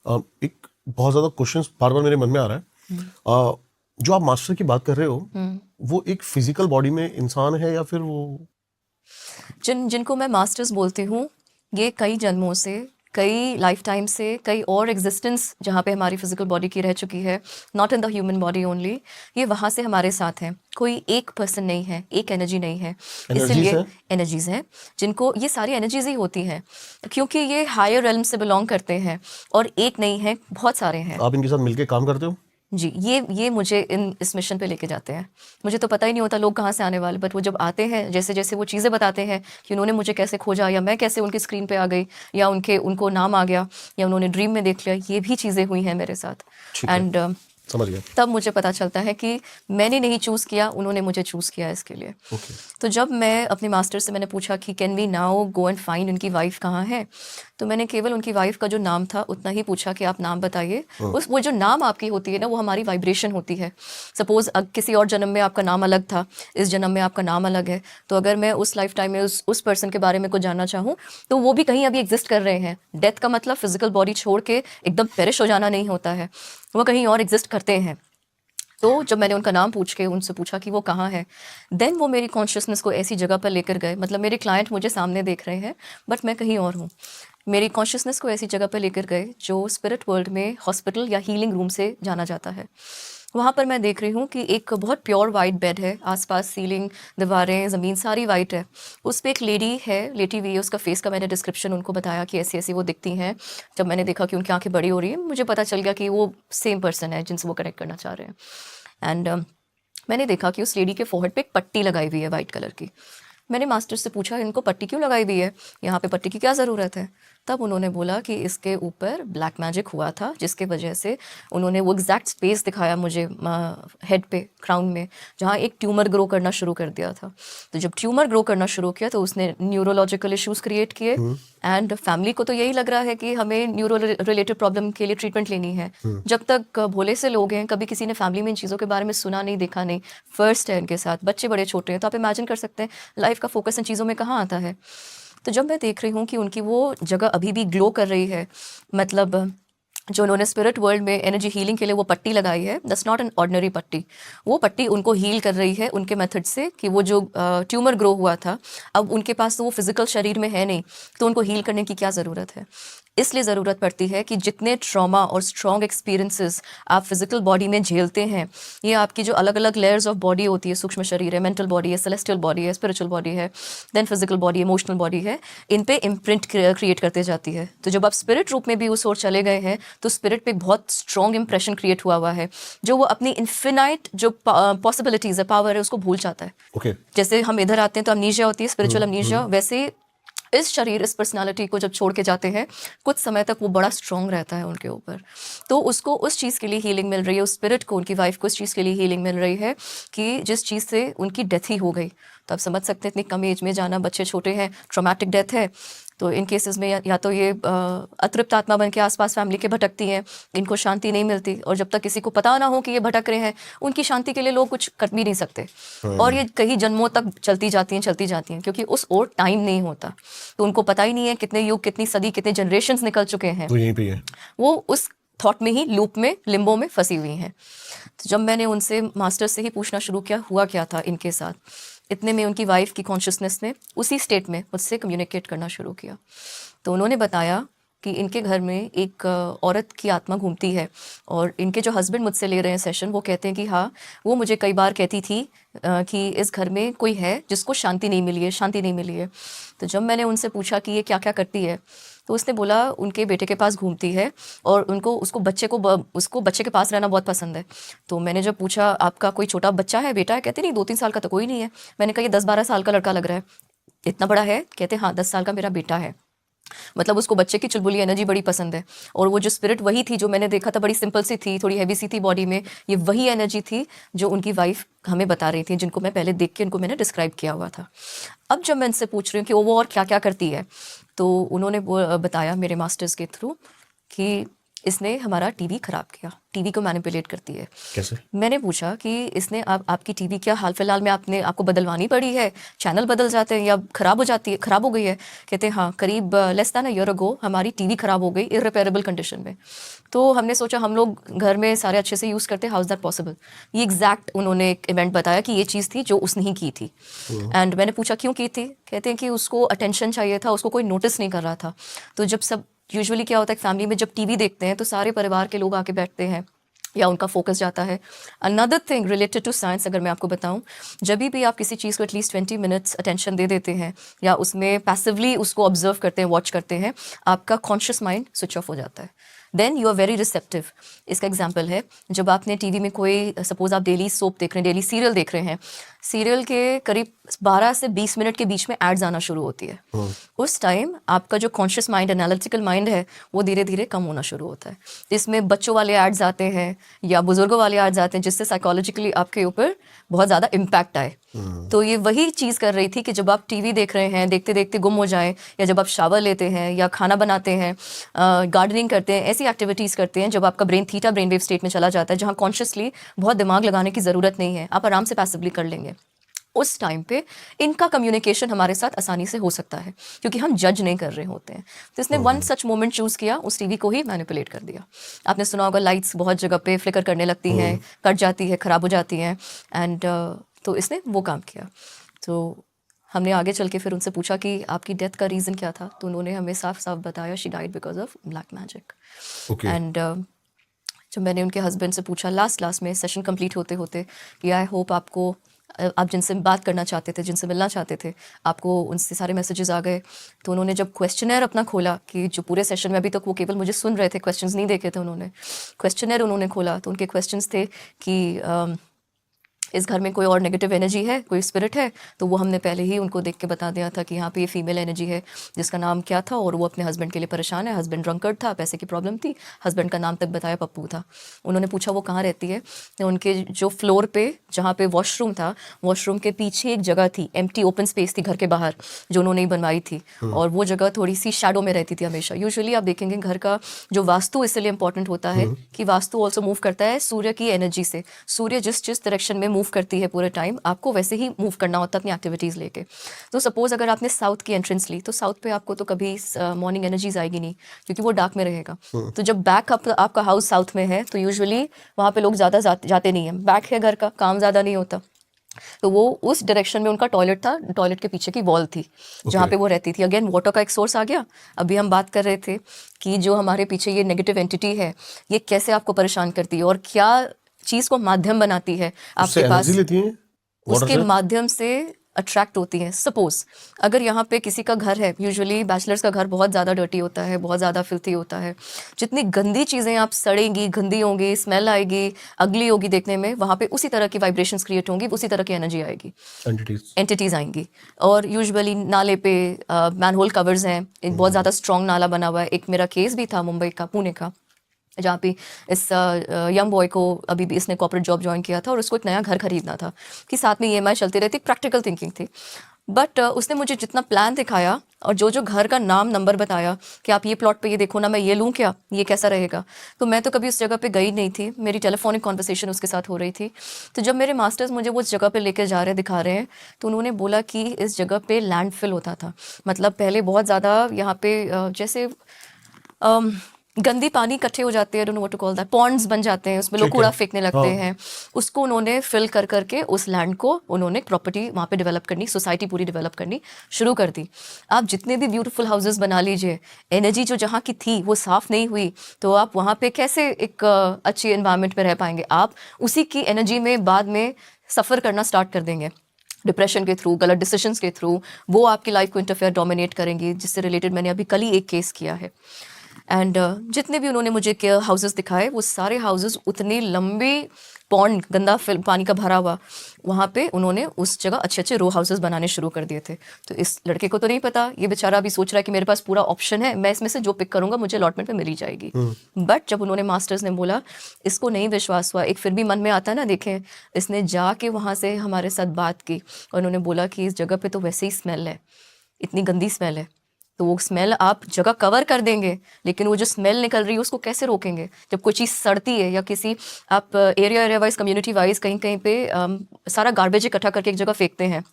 एक बहुत ज़्यादा क्वेश्चंस बार बार मेरे मन में आ रहा है। जो आप मास्टर की बात कर रहे हो, वो एक फिजिकल बॉडी में इंसान है या फिर वो जिनको मैं मास्टर्स बोलती हूँ, ये कई जन्मों से, कई लाइफ टाइम से, कई और एग्जिस्टेंस जहाँ पे हमारी फिजिकल बॉडी की रह चुकी है, not in the human body only, ये वहाँ से हमारे साथ हैं। कोई एक पर्सन नहीं है, एक एनर्जी नहीं है। एनर्जीज इसीलिए है? एनर्जीज हैं जिनको ये सारी एनर्जीज ही होती हैं, क्योंकि ये हायर रेल्म से बिलोंग करते हैं और एक नहीं है, बहुत सारे हैं। आप इनके साथ मिलके काम करते हो? जी, ये मुझे इस मिशन पे लेके जाते हैं। मुझे तो पता ही नहीं होता लोग कहाँ से आने वाले, बट वो जब आते हैं, जैसे जैसे वो चीज़ें बताते हैं कि उन्होंने मुझे कैसे खोजा, या मैं कैसे उनकी स्क्रीन पे आ गई, या उनको नाम आ गया, या उन्होंने ड्रीम में देख लिया, ये भी चीज़ें हुई हैं मेरे साथ। ठीक है, एंड समझ गया। तब मुझे पता चलता है कि मैंने नहीं चूज़ किया, उन्होंने मुझे चूज़ किया इसके लिए। ओके। तो जब मैं अपने मास्टर से मैंने पूछा कि can we now go and find उनकी वाइफ कहाँ है, तो मैंने केवल उनकी वाइफ का जो नाम था उतना ही पूछा कि आप नाम बताइए। वो जो नाम आपकी होती है ना, वो हमारी वाइब्रेशन होती है। सपोज किसी और जन्म में आपका नाम अलग था, इस जन्म में आपका नाम अलग है, तो अगर मैं उस लाइफ टाइम में उस पर्सन के बारे में कुछ जानना चाहूँ, तो वो भी कहीं अभी एग्जिस्ट कर रहे हैं। डेथ का मतलब फिजिकल बॉडी छोड़ के एकदम पेरिश हो जाना नहीं होता है, वो कहीं और एग्जिस्ट करते हैं। तो जब मैंने उनका नाम पूछ के उनसे पूछा कि वो कहाँ है, देन वो मेरी कॉन्शियसनेस को ऐसी जगह पर लेकर गए, मतलब मेरे क्लाइंट मुझे सामने देख रहे हैं बट मैं कहीं और हूँ। मेरी कॉन्शियसनेस को ऐसी जगह पर लेकर गए जो स्पिरिट वर्ल्ड में हॉस्पिटल या हीलिंग रूम से जाना जाता है। वहाँ पर मैं देख रही हूँ कि एक बहुत प्योर वाइट बेड है, आसपास सीलिंग, दीवारें, ज़मीन सारी वाइट है। उस पर एक लेडी है, लेटी हुई है। उसका फेस का मैंने डिस्क्रिप्शन उनको बताया कि ऐसी ऐसी वो दिखती हैं। जब मैंने देखा कि उनकी आंखें बड़ी हो रही हैं, मुझे पता चल गया कि वो सेम पर्सन है जिनसे वो कनेक्ट करना चाह रहे हैं। एंड मैंने देखा कि उस लेडी के फोरहेड पे एक पट्टी लगाई हुई है वाइट कलर की। मैंने मास्टर से पूछा, इनको पट्टी क्यों लगाई हुई है, यहाँ पे पट्टी की क्या ज़रूरत है? तब उन्होंने बोला कि इसके ऊपर ब्लैक मैजिक हुआ था, जिसके वजह से उन्होंने वो एग्जैक्ट स्पेस दिखाया मुझे हेड पे, क्राउन में, जहाँ एक ट्यूमर ग्रो करना शुरू कर दिया था। तो जब ट्यूमर ग्रो करना शुरू किया तो उसने न्यूरोलॉजिकल इश्यूज क्रिएट किए। एंड फैमिली को तो यही लग रहा है कि हमें न्यूरो रिलेटेड प्रॉब्लम के लिए ट्रीटमेंट लेनी है। जब तक भोले से लोग हैं, कभी किसी ने फैमिली में इन चीज़ों के बारे में सुना नहीं, देखा नहीं, फर्स्ट है इनके साथ, बच्चे बड़े छोटे हैं, तो आप इमेजिन कर सकते हैं लाइफ का फोकस इन चीज़ों में कहाँ आता है। तो जब मैं देख रही हूँ कि उनकी वो जगह अभी भी ग्लो कर रही है, मतलब जो उन्होंने स्पिरिट वर्ल्ड में एनर्जी हीलिंग के लिए वो पट्टी लगाई है, दैट्स नॉट एन ऑर्डिनरी पट्टी। वो पट्टी उनको हील कर रही है उनके मेथड से, कि वो जो ट्यूमर ग्रो हुआ था, अब उनके पास तो वो फिजिकल शरीर में है नहीं, तो उनको हील करने की क्या ज़रूरत है। इसलिए ज़रूरत पड़ती है कि जितने ट्रॉमा और स्ट्रॉन्ग एक्सपीरियंसेस आप फिजिकल बॉडी में झेलते हैं, ये आपकी जो अलग अलग लेयर्स ऑफ बॉडी होती है, सूक्ष्म शरीर है, मेंटल बॉडी है, सेलेस्टियल बॉडी है, स्पिरिचुअल बॉडी है, then physical body, emotional body है, इन पे इम्प्रिंट क्रिएट करते जाती है। तो जब आप स्पिरिट रूप में भी उस ओर चले गए हैं, तो स्पिरिट पे बहुत स्ट्रॉन्ग इंप्रेशन क्रिएट हुआ है, जो वो अपनी इन्फिनाइट जो पॉसिबिलिटीज़ है, पावर है, उसको भूल जाता है। ओके। जैसे हम इधर आते हैं तो अमनीशिया होती है, स्पिरिचुअल अमनीशिया, वैसे इस शरीर, इस पर्सनालिटी को जब छोड़ के जाते हैं, कुछ समय तक वो बड़ा स्ट्रॉन्ग रहता है उनके ऊपर। तो उसको उस चीज़ के लिए हीलिंग मिल रही है, उस स्पिरिट को, उनकी वाइफ को उस चीज़ के लिए हीलिंग मिल रही है कि जिस चीज़ से उनकी डेथ ही हो गई। तो आप समझ सकते हैं इतनी कम एज में जाना, बच्चे छोटे हैं, ट्रॉमेटिक डेथ है। तो इन केसेस में या तो ये अतृप्त आत्मा बन के आसपास फैमिली के भटकती हैं, इनको शांति नहीं मिलती, और जब तक किसी को पता ना हो कि ये भटक रहे हैं, उनकी शांति के लिए लोग कुछ कर भी नहीं सकते, और ये कई जन्मों तक चलती जाती हैं, क्योंकि उस और टाइम नहीं होता। तो उनको पता ही नहीं है कितने युग, कितनी सदी, कितने जनरेशंस निकल चुके हैं, तो यहीं पे है। वो उस थॉट में ही, लूप में, लिम्बो में फंसी हुई हैं। तो जब मैंने उनसे मास्टर से ही पूछना शुरू किया हुआ क्या था इनके साथ, इतने में उनकी वाइफ की कॉन्शियसनेस ने उसी स्टेट में मुझसे कम्युनिकेट करना शुरू किया। तो उन्होंने बताया कि इनके घर में एक औरत की आत्मा घूमती है, और इनके जो हस्बैंड मुझसे ले रहे हैं सेशन, वो कहते हैं कि हाँ, वो मुझे कई बार कहती थी कि इस घर में कोई है जिसको शांति नहीं मिली है, शांति नहीं मिली है। तो जब मैंने उनसे पूछा कि ये क्या क्या करती है, तो उसने बोला उनके बेटे के पास घूमती है, और उसको बच्चे के पास रहना बहुत पसंद है। तो मैंने जब पूछा, आपका कोई छोटा बच्चा है, बेटा है? कहते नहीं, 2-3 साल का तो कोई नहीं है। मैंने कहा, ये 10-12 साल का लड़का लग रहा है, इतना बड़ा है? कहते हाँ, 10 साल का मेरा बेटा है। मतलब उसको बच्चे की चुलबुली एनर्जी बड़ी पसंद है, और वो जो स्पिरिट वही थी जो मैंने देखा था, बड़ी सिंपल सी थी, थोड़ी हैवी सी थी बॉडी में, ये वही एनर्जी थी जो उनकी वाइफ हमें बता रही थी, जिनको मैं पहले देख के उनको मैंने डिस्क्राइब किया हुआ था। अब जब मैं इनसे पूछ रही हूँ कि वो और क्या क्या करती है, तो उन्होंने बताया मेरे मास्टर्स के थ्रू कि इसने हमारा टीवी खराब किया, टीवी को मैनिपुलेट करती है। कैसे? मैंने पूछा कि इसने आपकी टीवी क्या हाल फिलहाल में आपको बदलवानी पड़ी है, चैनल बदल जाते हैं या खराब हो गई है? कहते हैं हाँ, करीब less than a year ago हमारी टीवी खराब हो गई इररिपेयरेबल कंडीशन में। तो हमने सोचा, हम लोग घर में सारे अच्छे से यूज़ करते हैं, हाउ इज़ दैट पॉसिबल? ये एग्जैक्ट उन्होंने एक इवेंट बताया कि ये चीज़ थी जो उसने ही की थी। एंड मैंने पूछा क्यों की थी? कहते हैं कि उसको अटेंशन चाहिए था, उसको कोई नोटिस नहीं कर रहा था। तो जब सब यूजुअली क्या होता है फैमिली में, जब टीवी देखते हैं तो सारे परिवार के लोग आके बैठते हैं या उनका फोकस जाता है। Another thing related to science अगर मैं आपको बताऊं, जब भी आप किसी चीज़ को एटलीस्ट 20 मिनट्स अटेंशन दे देते हैं या उसमें पैसिवली उसको ऑब्जर्व करते हैं, वॉच करते हैं, आपका कॉन्शियस माइंड स्विच ऑफ हो जाता है। Then you are very receptive. इसका एग्जाम्पल है, जब आपने टीवी में कोई, सपोज आप डेली सोप देख रहे हैं, डेली सीरियल देख रहे हैं, सीरियल के करीब 12 से 20 मिनट के बीच में एड्स आना शुरू होती है। उस टाइम आपका जो कॉन्शियस माइंड, एनालिटिकल माइंड है, वो धीरे धीरे कम होना शुरू होता है। इसमें बच्चों वाले एड्स आते हैं या बुजुर्गों वाले एड्स आते हैं, जिससे साइकोलॉजिकली आपके ऊपर बहुत ज़्यादा इम्पैक्ट आए। तो ये वही चीज़ कर रही थी कि जब आप टीवी देख रहे हैं, देखते देखते गुम हो जाएं, या जब आप शावर लेते हैं या खाना बनाते हैं, गार्डनिंग करते हैं, ऐसी एक्टिविटीज़ करते हैं जब आपका brain theta brain wave state में चला जाता है, जहाँ कॉन्शियसली बहुत दिमाग लगाने की ज़रूरत नहीं है, आप आराम से पैसिवली कर लेंगे। उस टाइम पे इनका कम्युनिकेशन हमारे साथ आसानी से हो सकता है, क्योंकि हम जज नहीं कर रहे होते हैं। तो इसने वन सच मोमेंट चूज़ किया, उस टीवी को ही मैनिपुलेट कर दिया। आपने सुना होगा लाइट्स बहुत जगह पे फ्लिकर करने लगती हैं, कट जाती है, ख़राब हो जाती हैं, एंड तो इसने वो काम किया। तो हमने आगे चल के फिर उनसे पूछा कि आपकी डेथ का रीज़न क्या था, तो उन्होंने हमें साफ साफ बताया, she died because of black magic. And जब मैंने उनके हस्बैंड से पूछा लास्ट में सेशन कंप्लीट होते होते कि आई होप आप जिनसे बात करना चाहते थे, जिनसे मिलना चाहते थे, आपको उनसे सारे मैसेजेस आ गए। तो उन्होंने जब क्वेश्चनर अपना खोला, कि जो पूरे सेशन में अभी तक वो केवल मुझे सुन रहे थे, क्वेश्चंस नहीं देखे थे उन्होंने, क्वेश्चनर उन्होंने खोला तो उनके क्वेश्चंस थे कि इस घर में कोई और नेगेटिव एनर्जी है, कोई स्पिरिट है? तो वो हमने पहले ही उनको देख के बता दिया था कि यहाँ पे ये फीमेल एनर्जी है जिसका नाम क्या था, और वो अपने हस्बैंड के लिए परेशान है। हस्बैंड ड्रंकर्ड था, पैसे की प्रॉब्लम थी, हस्बैंड का नाम तक बताया पप्पू था। उन्होंने पूछा वो कहाँ रहती है, तो उनके जो फ्लोर पे जहाँ पे वॉशरूम था, वॉशरूम के पीछे एक जगह थी, एम्प्टी ओपन स्पेस थी घर के बाहर, जो उन्होंने ही बनवाई थी, और वो जगह थोड़ी सी शैडो में रहती थी हमेशा। यूजुअली आप देखेंगे घर का जो वास्तु इसलिए इंपॉर्टेंट होता है कि वास्तु ऑल्सो मूव करता है सूर्य की एनर्जी से। सूर्य जिस डायरेक्शन में मूव करती है पूरे टाइम, आपको वैसे ही मूव करना होता है अपनी एक्टिविटीज़ लेके। तो सपोज अगर आपने साउथ की एंट्रेंस ली, तो साउथ पे आपको तो कभी मॉर्निंग एनर्जीज आएगी नहीं, क्योंकि वो डार्क में रहेगा। तो जब बैक आपका हाउस साउथ में है, तो यूजुअली वहाँ पे लोग ज़्यादा जाते नहीं हैं, बैक है घर का, काम ज़्यादा नहीं होता। तो वो उस डायरेक्शन में उनका टॉयलेट था, टॉयलेट के पीछे की वॉल थी जहाँ पे वो रहती थी। अगेन वाटर का एक सोर्स आ गया। अभी हम बात कर रहे थे कि जो हमारे पीछे ये नेगेटिव एंटिटी है, ये कैसे आपको परेशान करती है और क्या चीज़ को माध्यम बनाती है आपके पास, उसके माध्यम से अट्रैक्ट होती हैं। सपोज अगर यहाँ पे किसी का घर है, यूजुअली बैचलर्स का घर बहुत ज़्यादा डर्टी होता है, बहुत ज़्यादा फिल्थी होता है, जितनी गंदी चीज़ें आप सड़ेंगी, गंदी होंगी, स्मेल आएगी, अगली होगी देखने में, वहाँ पे उसी तरह की वाइब्रेशंस क्रिएट होंगी, उसी तरह की एनर्जी आएगी, एंटिटीज़ आएंगी। और यूजुअली नाले पे मैनहोल कवर्स हैं, एक बहुत ज़्यादा स्ट्रॉन्ग नाला बना हुआ है। एक मेरा केस भी था मुंबई का, पुणे का, जहाँ पे इस यंग बॉय को अभी भी इसने कॉर्पोरेट जॉब ज्वाइन किया था और उसको एक नया घर खरीदना था कि साथ में ईएमआई चलती रहती, प्रैक्टिकल थिंकिंग थी। बट उसने मुझे जितना प्लान दिखाया और जो जो घर का नाम नंबर बताया कि आप ये प्लॉट पे ये देखो ना, मैं ये लूँ क्या, ये कैसा रहेगा, तो मैं तो कभी उस जगह पे गई नहीं थी। मेरी टेलीफोनिक कॉन्वर्सेशन उसके साथ हो रही थी। तो जब मेरे मास्टर्स मुझे वो उस जगह पे लेकर जा रहे दिखा रहे हैं, तो उन्होंने बोला कि इस जगह पे लैंडफिल होता था। मतलब पहले बहुत ज़्यादा यहाँ पे जैसे गंदी पानी इकट्ठे हो जाते हैं, don't know what to call that, ponds बन जाते हैं, उसमें लोग कूड़ा फेंकने लगते हैं। उसको उन्होंने फिल कर करके उस लैंड को उन्होंने प्रॉपर्टी वहाँ पे डेवलप करनी, सोसाइटी पूरी डेवलप करनी शुरू कर दी। आप जितने भी ब्यूटीफुल हाउसेस बना लीजिए, एनर्जी जो जहाँ की थी वो साफ़ नहीं हुई, तो आप वहाँ पे कैसे एक अच्छी एनवायरनमेंट में रह पाएंगे। आप उसी की एनर्जी में बाद में सफ़र करना स्टार्ट कर देंगे, डिप्रेशन के थ्रू, गलत डिसीजंस के थ्रू, वो आपकी लाइफ को इंटरफेयर डोमिनेट करेंगी। जिससे रिलेटेड मैंने अभी कल ही एक केस किया है। एंड जितने भी उन्होंने मुझे हाउसेस दिखाए, वो सारे हाउसेस उतनी लंबी पॉन्ड, गंदा पानी का भरा हुआ, वहाँ पे उन्होंने उस जगह अच्छे अच्छे रो हाउसेस बनाने शुरू कर दिए थे। तो इस लड़के को तो नहीं पता, ये बेचारा अभी सोच रहा है कि मेरे पास पूरा ऑप्शन है, मैं इसमें से जो पिक करूँगा मुझे अलॉटमेंट में मिल ही जाएगी। बट जब उन्होंने मास्टर्स ने बोला, इसको नहीं विश्वास हुआ। एक फिर भी मन में आता है ना, देखें, इसने जाके वहाँ से हमारे साथ बात की और उन्होंने बोला कि इस जगह पर तो वैसे ही स्मेल है, इतनी गंदी स्मेल है, तो वो स्मेल आप जगह कवर कर देंगे, लेकिन वो जो स्मेल निकल रही है उसको कैसे रोकेंगे? जब कोई चीज़ सड़ती है या किसी आप एरिया वाइज, कम्युनिटी वाइज कहीं कहीं पे सारा गार्बेज इकट्ठा करके एक जगह फेंकते हैं,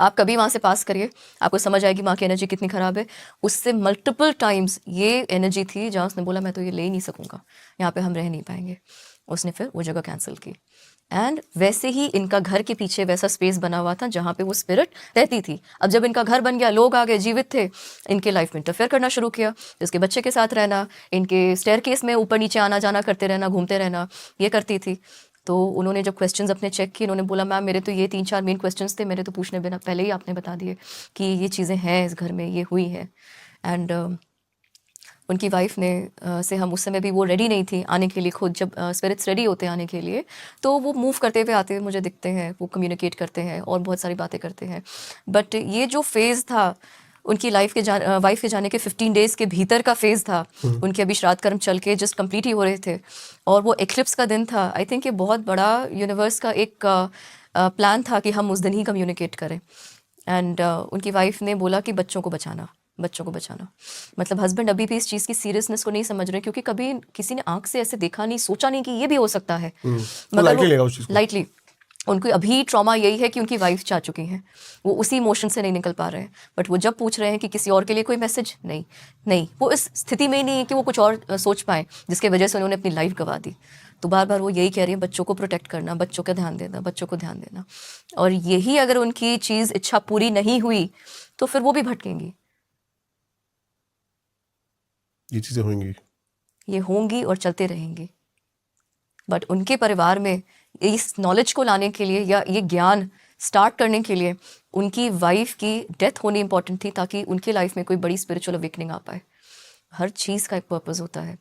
आप कभी वहाँ से पास करिए, आपको समझ आएगी वहाँ की एनर्जी कितनी ख़राब है। उससे मल्टीपल टाइम्स ये एनर्जी थी जहाँ उसने बोला मैं तो ये ले ही नहीं सकूँगा, यहाँ पे हम रह नहीं पाएंगे। उसने फिर वो जगह कैंसिल की। एंड वैसे ही इनका घर के पीछे वैसा स्पेस बना हुआ था जहाँ पे वो स्पिरिट रहती थी। अब जब इनका घर बन गया, लोग आ गए, जीवित थे, इनके लाइफ में इंटरफेयर करना शुरू किया। तो इसके बच्चे के साथ रहना, इनके स्टेयरकेस में ऊपर नीचे आना जाना करते रहना, घूमते रहना, ये करती थी। तो उन्होंने जब क्वेश्चंस अपने चेक किए, उन्होंने बोला मैम मेरे तो ये 3-4 मेन क्वेश्चंस थे, मेरे तो पूछने बिना पहले ही आपने बता दिए कि ये चीज़ें हैं इस घर में, ये हुई है। एंड उनकी वाइफ ने से हम उस समय भी वो रेडी नहीं थी आने के लिए, खुद जब स्पिरिट्स रेडी होते हैं आने के लिए तो वो मूव करते हुए आते हुए मुझे दिखते हैं, वो कम्युनिकेट करते हैं और बहुत सारी बातें करते हैं। बट ये जो फेज़ था उनकी वाइफ के जाने के 15 डेज़ के भीतर का फेज़ था। उनके अभी श्राद्ध कर्म चल के जस्ट कंप्लीट ही हो रहे थे और वो एक्लिप्स का दिन था। आई थिंक ये बहुत बड़ा यूनिवर्स का एक प्लान था कि हम उस दिन ही कम्युनिकेट करें। एंड उनकी वाइफ ने बोला कि बच्चों को बचाना, बच्चों को बचाना। मतलब हस्बैंड अभी भी इस चीज़ की सीरियसनेस को नहीं समझ रहे, क्योंकि कभी किसी ने आंख से ऐसे देखा नहीं, सोचा नहीं कि ये भी हो सकता है। लाइटली लेगा उस चीज़ को। लाइटली उनको अभी ट्रॉमा यही है कि उनकी वाइफ जा चुकी हैं, वो उसी इमोशन से नहीं निकल पा रहे हैं। बट वो जब पूछ रहे हैं कि किसी और के लिए कोई मैसेज, नहीं, वो इस स्थिति में ही नहीं है कि वो कुछ और सोच पाएँ, जिसके वजह से उन्होंने अपनी लाइफ गंवा दी। तो बार बार वो यही कह रही है बच्चों को प्रोटेक्ट करना, बच्चों का ध्यान देना, बच्चों को ध्यान देना। और यही अगर उनकी चीज़ इच्छा पूरी नहीं हुई तो फिर वो भी भटकेंगी। ये चीज़ें होंगी, ये होंगी और चलते रहेंगी। बट उनके परिवार में इस नॉलेज को लाने के लिए या ये ज्ञान स्टार्ट करने के लिए उनकी वाइफ की डेथ होनी इंपॉर्टेंट थी, ताकि उनकी लाइफ में कोई बड़ी स्पिरिचुअल अवेकनिंग आ पाए। हर चीज़ का एक पर्पस होता है।